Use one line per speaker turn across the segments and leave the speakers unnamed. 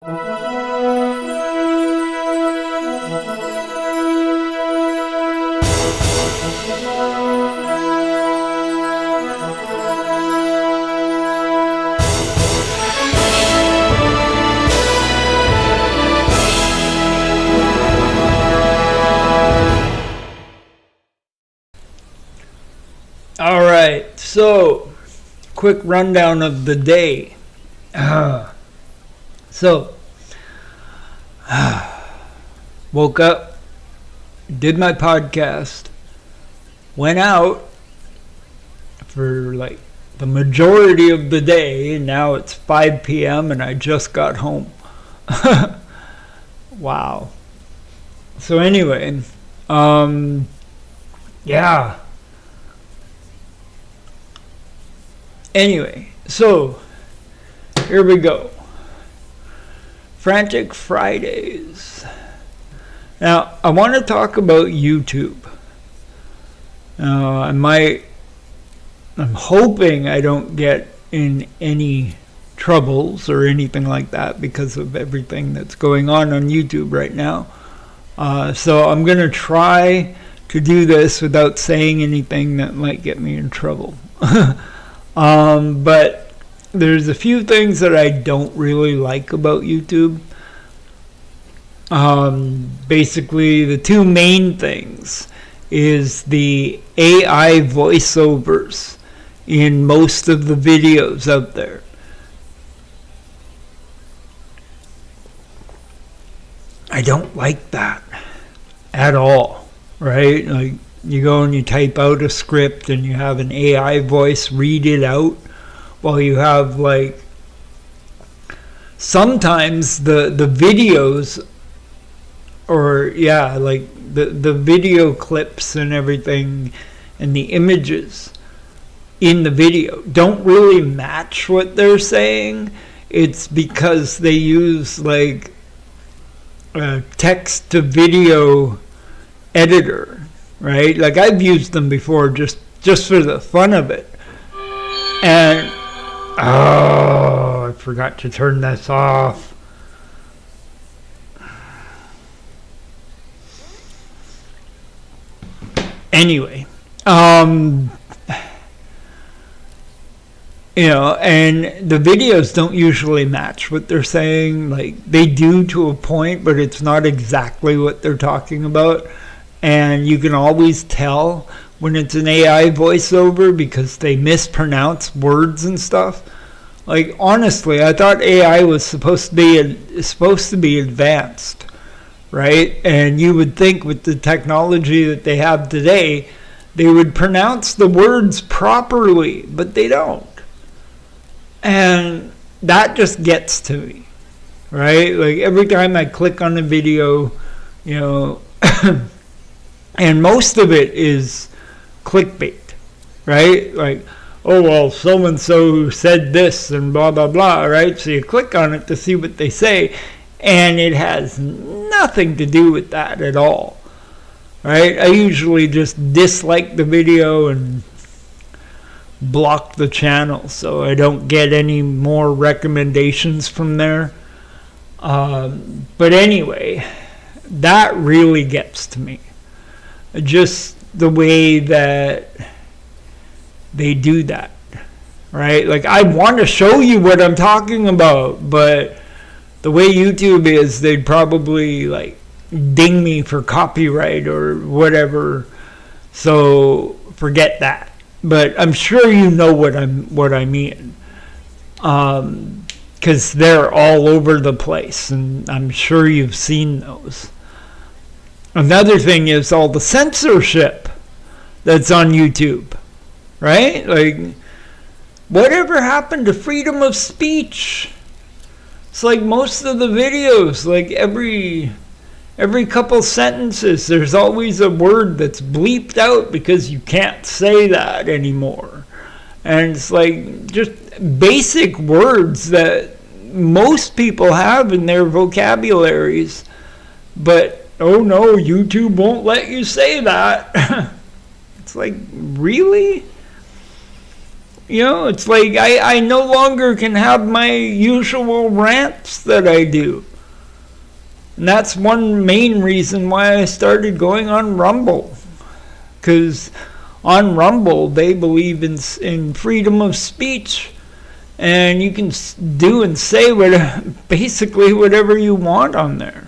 All right, so quick rundown of the day. Woke up, did my podcast, went out for like the majority of the day, and now it's 5 p.m. and I just got home. Wow. So anyway, yeah. Anyway, so here we go. Frantic Fridays. Now, I want to talk about YouTube. I'm hoping I don't get in any troubles or anything like that because of everything that's going on YouTube right now. So I'm going to try to do this without saying anything that might get me in trouble. But there's a few things that I don't really like about YouTube. Basically, the two main things is the AI voiceovers in most of the videos out there. I don't like that at all, right? Like, you go and you type out a script and you have an AI voice read it out, while you have, like, sometimes the videos, or yeah, like the video clips and everything and the images in the video don't really match what they're saying. It's because they use like a text to video editor, right? Like, I've used them before just for the fun of it. And I forgot to turn this off. Anyway, and the videos don't usually match what they're saying. Like, they do to a point, but it's not exactly what they're talking about. And you can always tell when it's an AI voiceover because they mispronounce words and stuff. Like, honestly, I thought AI was supposed to be advanced, right? And you would think with the technology that they have today, they would pronounce the words properly, but they don't. And that just gets to me, right? Like, every time I click on a video, and most of it is clickbait, right? Like, oh, well, so-and-so said this and blah, blah, blah, right? So you click on it to see what they say, and it has nothing to do with that at all, right? I usually just dislike the video and block the channel so I don't get any more recommendations from there. But anyway, that really gets to me. Just the way that they do that, right? Like, I want to show you what I'm talking about, but the way YouTube is, they'd probably like ding me for copyright or whatever. So forget that. But I'm sure you know what I mean, because they're all over the place, and I'm sure you've seen those. Another thing is all the censorship that's on YouTube, right? Like, whatever happened to freedom of speech? It's like most of the videos, like every couple sentences, there's always a word that's bleeped out because you can't say that anymore. And it's like just basic words that most people have in their vocabularies, but oh no, YouTube won't let you say that. It's like, really? You know, it's like I no longer can have my usual rants that I do. And that's one main reason why I started going on Rumble. Because on Rumble, they believe in freedom of speech. And you can do and say basically whatever you want on there.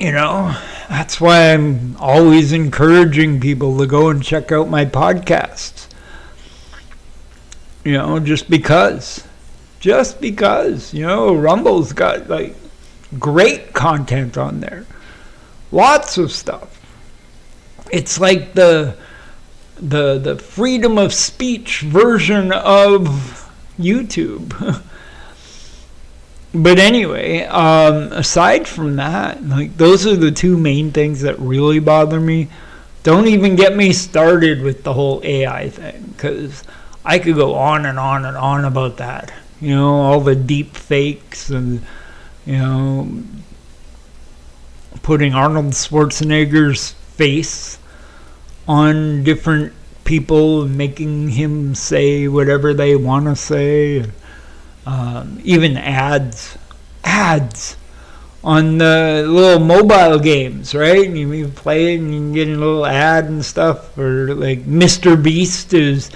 You know, that's why I'm always encouraging people to go and check out my podcasts. You know, just because, you know, Rumble's got like great content on there. Lots of stuff. It's like the freedom of speech version of YouTube. But anyway, aside from that, like those are the two main things that really bother me. Don't even get me started with the whole AI thing, because I could go on and on and on about that. You know, all the deep fakes and, you know, putting Arnold Schwarzenegger's face on different people and making him say whatever they want to say. Even ads on the little mobile games, right? And you play it and you can get a little ad and stuff. Or like Mr. Beast is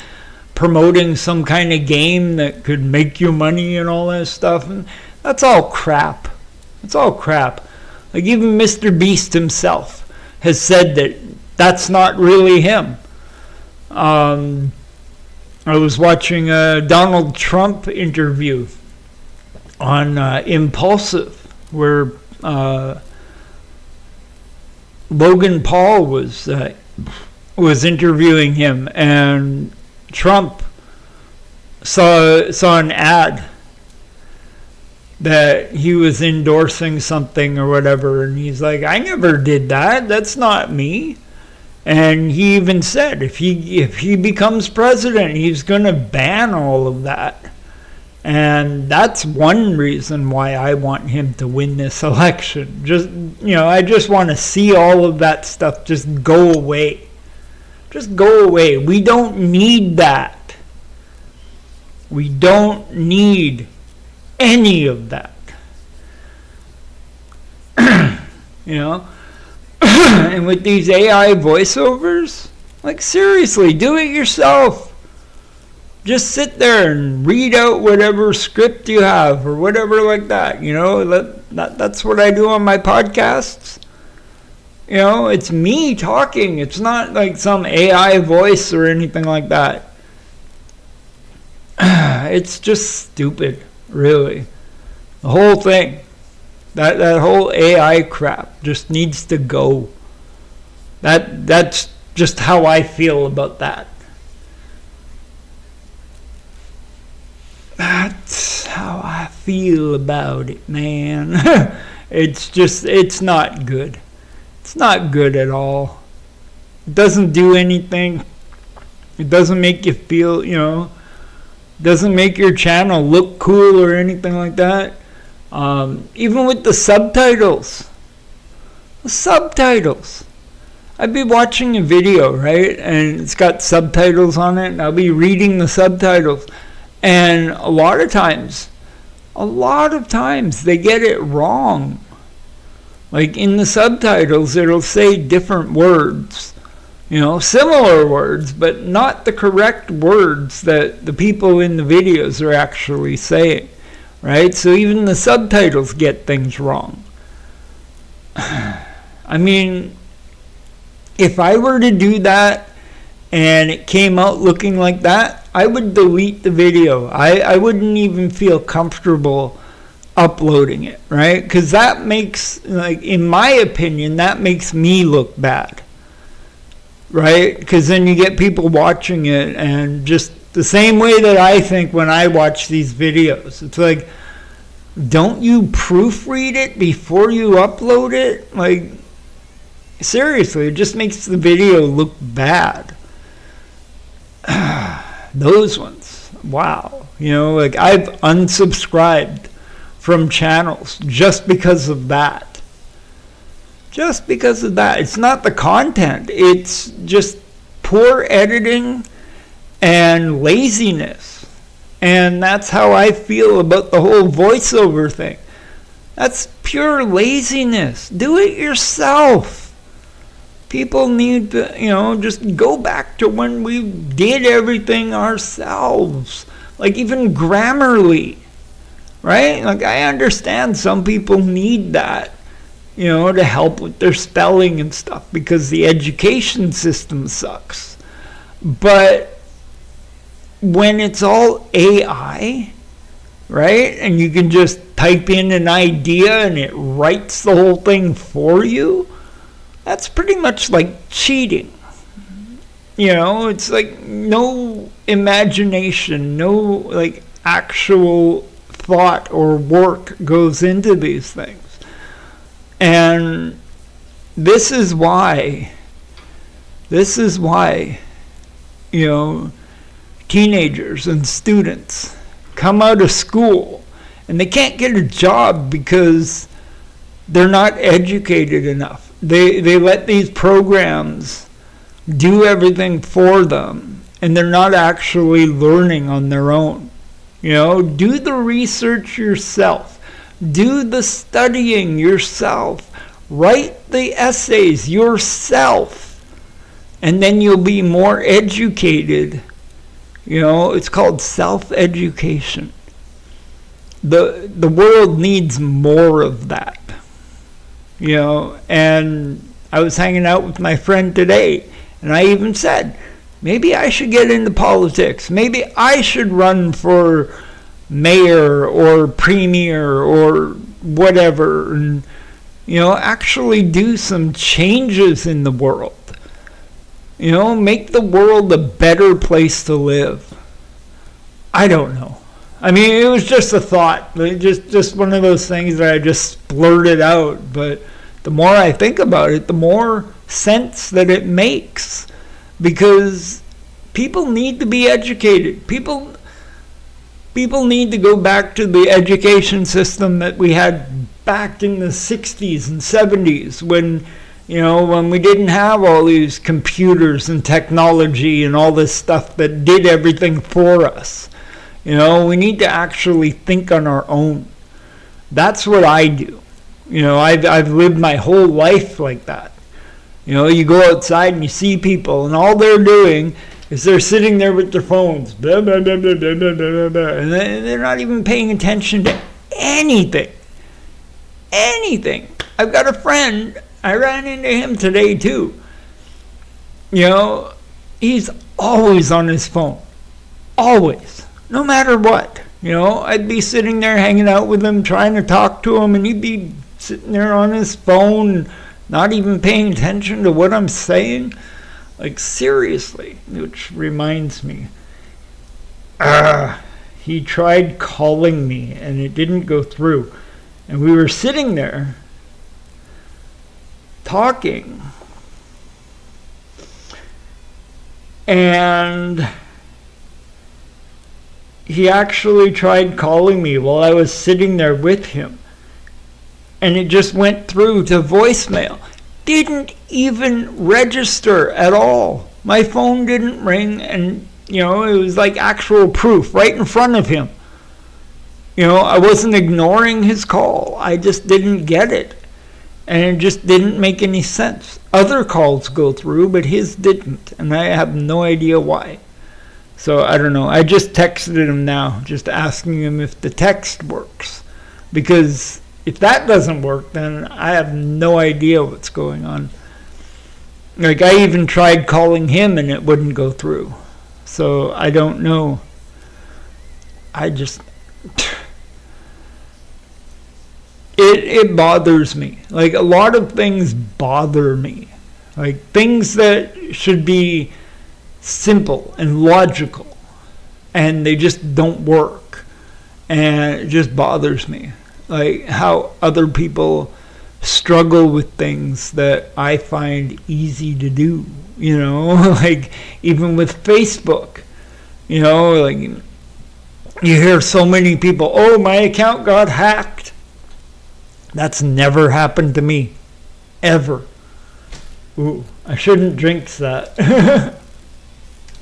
promoting some kind of game that could make you money and all that stuff. And that's all crap. It's all crap. Like even Mr. Beast himself has said that that's not really him. I was watching a Donald Trump interview on Impulsive, where Logan Paul was interviewing him, and Trump saw an ad that he was endorsing something or whatever, and he's like, I never did that. That's not me. And he even said if he becomes president, he's going to ban all of that. And that's one reason why I want him to win this election. Just, you know, I just want to see all of that stuff just go away. Just go away. We don't need that. We don't need any of that. You know? And with these AI voiceovers, like seriously, do it yourself. Just sit there and read out whatever script you have or whatever like that. You know, that's what I do on my podcasts. You know, it's me talking. It's not like some AI voice or anything like that. It's just stupid, really. The whole thing. That whole AI crap just needs to go. That's just how I feel about that. That's how I feel about it, man. It's not good. It's not good at all. It doesn't do anything. It doesn't make you feel, you know, doesn't make your channel look cool or anything like that. Even with the subtitles. I'd be watching a video, right? And it's got subtitles on it, and I'll be reading the subtitles. And a lot of times, they get it wrong. Like in the subtitles, it'll say different words. You know, similar words, but not the correct words that the people in the videos are actually saying. Right? So even the subtitles get things wrong. I mean, if I were to do that and it came out looking like that, I would delete the video. I wouldn't even feel comfortable uploading it, right? Because that makes, like, in my opinion, that makes me look bad. Right? Because then you get people watching it and just the same way that I think when I watch these videos. It's like, don't you proofread it before you upload it? Like, seriously, it just makes the video look bad. Those ones, wow. You know, like I've unsubscribed from channels just because of that. Just because of that. It's not the content. It's just poor editing and laziness. And that's how I feel about the whole voiceover thing. That's pure laziness. Do it yourself. People need to, just go back to when we did everything ourselves. Like even Grammarly, right? Like I understand some people need that, to help with their spelling and stuff because the education system sucks. But when it's all AI, right? And you can just type in an idea and it writes the whole thing for you. That's pretty much like cheating. It's like no imagination, no like actual thought or work goes into these things. And this is why, teenagers and students come out of school and they can't get a job because they're not educated enough. They let these programs do everything for them, and they're not actually learning on their own. Do the research yourself. Do the studying yourself. Write the essays yourself, and then you'll be more educated. It's called self-education. The world needs more of that. And I was hanging out with my friend today, and I even said, maybe I should get into politics. Maybe I should run for mayor or premier or whatever, and, actually do some changes in the world. Make the world a better place to live. I don't know. I mean, it was just a thought, just one of those things that I just blurted out. But the more I think about it, the more sense that it makes, because people need to be educated. People need to go back to the education system that we had back in the 60s and 70s when we didn't have all these computers and technology and all this stuff that did everything for us. We need to actually think on our own. That's what I do. I've lived my whole life like that. You go outside and you see people, and all they're doing is they're sitting there with their phones, blah, blah, blah, blah, blah, blah, blah, blah, and they're not even paying attention to anything. Anything. I've got a friend, I ran into him today too. He's always on his phone. Always. No matter what. I'd be sitting there hanging out with him, trying to talk to him, and he'd be sitting there on his phone, not even paying attention to what I'm saying. Like, seriously. Which reminds me. He tried calling me, and it didn't go through. And we were sitting there, talking. And he actually tried calling me while I was sitting there with him. And it just went through to voicemail. Didn't even register at all. My phone didn't ring, and, it was like actual proof right in front of him. I wasn't ignoring his call. I just didn't get it. And it just didn't make any sense. Other calls go through, but his didn't. And I have no idea why. So I don't know. I just texted him now, just asking him if the text works. Because if that doesn't work, then I have no idea what's going on. Like, I even tried calling him and it wouldn't go through. So I don't know. It bothers me. Like, a lot of things bother me. Like, things that should be simple and logical, and they just don't work, and it just bothers me. Like how other people struggle with things that I find easy to do, like even with Facebook, like you hear so many people, oh, my account got hacked. That's never happened to me. ever. Ooh, I shouldn't drink that.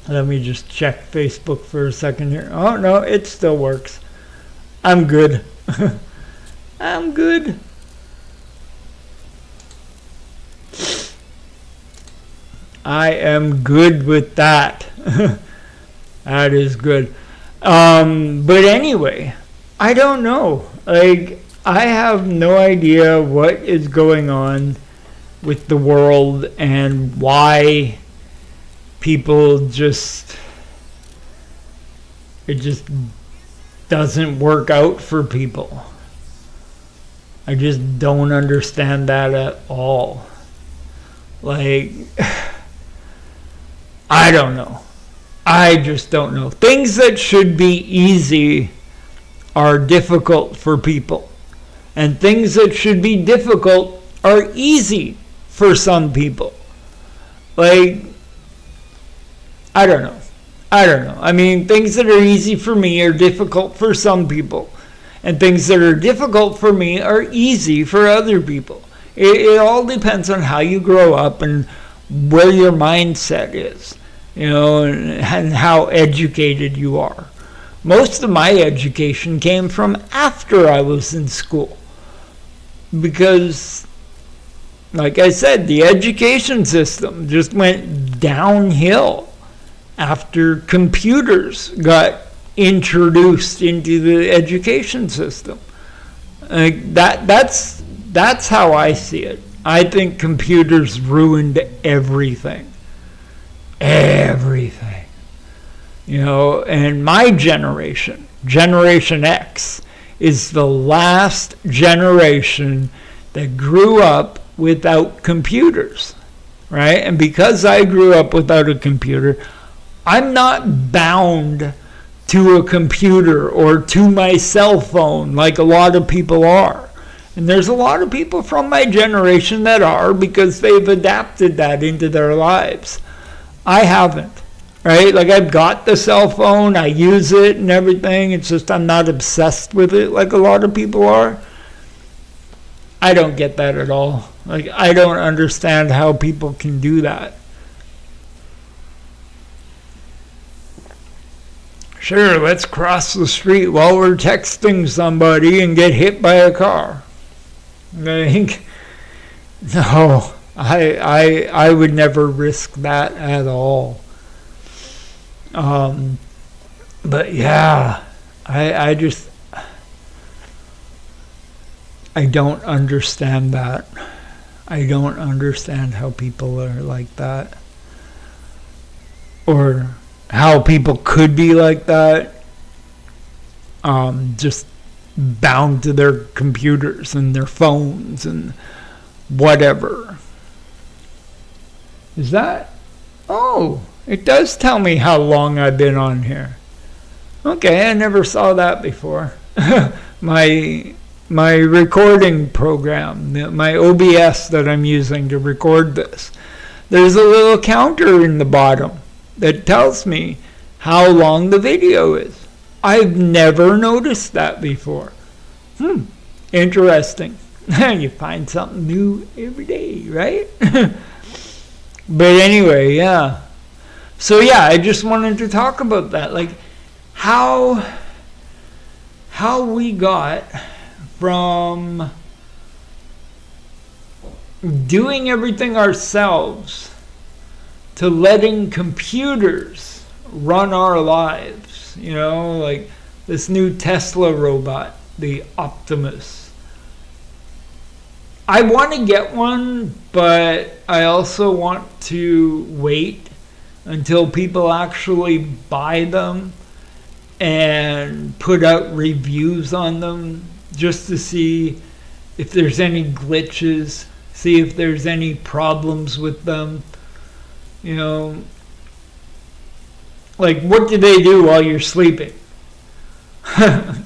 Let me just check Facebook for a second here. Oh, no, it still works. I'm good. I'm good. I am good with that. That is good. But anyway, I don't know. Like, I have no idea what is going on with the world and why people just, it just doesn't work out for people. I just don't understand that at all. Like, I don't know. I just don't know. Things that should be easy are difficult for people. And things that should be difficult are easy for some people. Like, I don't know. I mean, things that are easy for me are difficult for some people. And things that are difficult for me are easy for other people. It all depends on how you grow up and where your mindset is, you know, and how educated you are. Most of my education came from after I was in school. Because, like I said, the education system just went downhill after computers got introduced into the education system. Like that's how I see it. I think computers ruined everything. Everything. You know, and my generation, Generation X, is the last generation that grew up without computers, right? And because I grew up without a computer, I'm not bound to a computer or to my cell phone like a lot of people are. And there's a lot of people from my generation that are, because they've adapted that into their lives. I haven't, right? Like, I've got the cell phone, I use it and everything. It's just I'm not obsessed with it like a lot of people are. I don't get that at all. Like, I don't understand how people can do that. Sure, let's cross the street while we're texting somebody and get hit by a car. Like, no, I would never risk that at all. But yeah, I just, I don't understand that. I don't understand how people are like that. Or how people could be like that, just bound to their computers and their phones and whatever. Is that? Oh, it does tell me how long I've been on here. Okay, I never saw that before. my recording program, my OBS that I'm using to record this, there's a little counter in the bottom that tells me how long the video is. I've never noticed that before. Interesting. You find something new every day, right? But anyway, yeah. So yeah, I just wanted to talk about that. Like, how we got from doing everything ourselves to letting computers run our lives, you know, like this new Tesla robot, the Optimus. I want to get one, but I also want to wait until people actually buy them and put out reviews on them, just to see if there's any glitches, see if there's any problems with them. You know, like, what do they do while you're sleeping?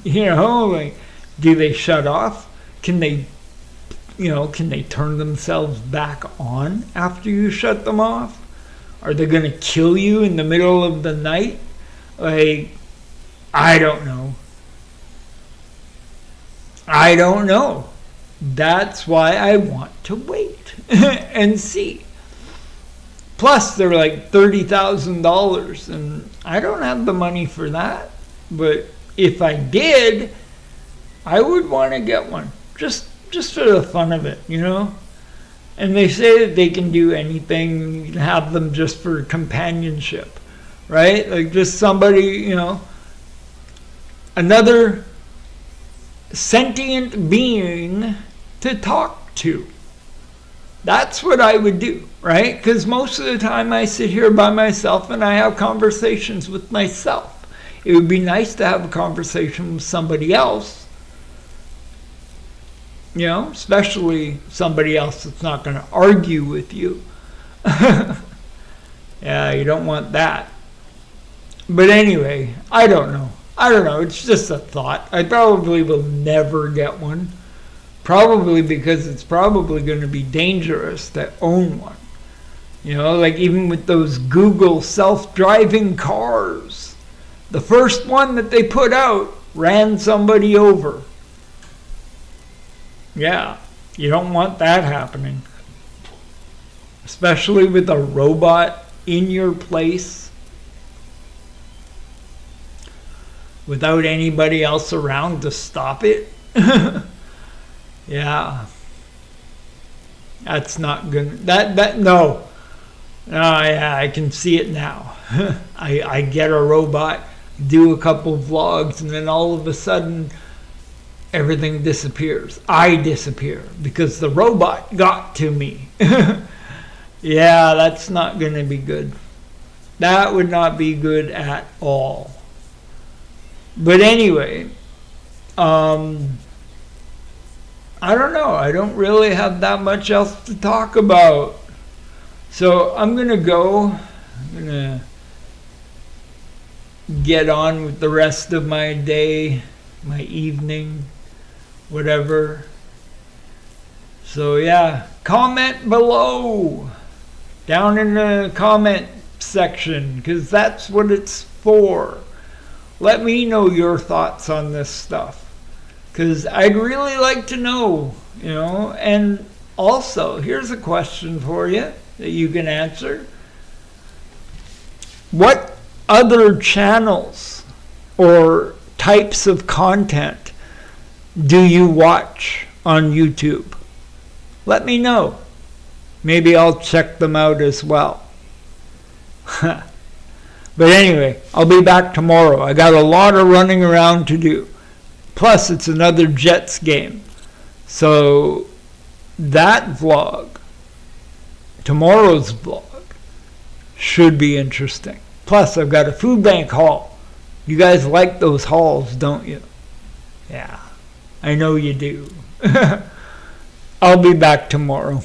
You know, like, do they shut off? Can they turn themselves back on after you shut them off? Are they going to kill you in the middle of the night? Like, I don't know. That's why I want to wait and see. Plus, they're like $30,000, and I don't have the money for that. But if I did, I would want to get one, just for the fun of it, you know. And they say that they can do anything. You can have them just for companionship, right? Like just somebody, you know, another sentient being to talk to. That's what I would do, right? Because most of the time I sit here by myself and I have conversations with myself. It would be nice to have a conversation with somebody else, you know, especially somebody else that's not going to argue with you. Yeah, you don't want that. But anyway, I don't know. It's just a thought. I probably will never get one. Probably because it's probably going to be dangerous to own one. You know, like even with those Google self-driving cars. The first one that they put out ran somebody over. Yeah, you don't want that happening. Especially with a robot in your place without anybody else around to stop it. Yeah. That's not good. No. Yeah, I can see it now. I get a robot, do a couple vlogs, and then all of a sudden everything disappears. I disappear because the robot got to me. Yeah, that's not going to be good. That would not be good at all. But anyway, I don't know. I don't really have that much else to talk about. So I'm going to go. I'm going to get on with the rest of my day, my evening, whatever. So yeah, comment below, down in the comment section, because that's what it's for. Let me know your thoughts on this stuff, because I'd really like to know, you know. And also, here's a question for you that you can answer. What other channels or types of content do you watch on YouTube? Let me know. Maybe I'll check them out as well. But anyway, I'll be back tomorrow. I got a lot of running around to do. Plus, it's another Jets game. So, that vlog, tomorrow's vlog, should be interesting. Plus, I've got a food bank haul. You guys like those hauls, don't you? Yeah, I know you do. I'll be back tomorrow.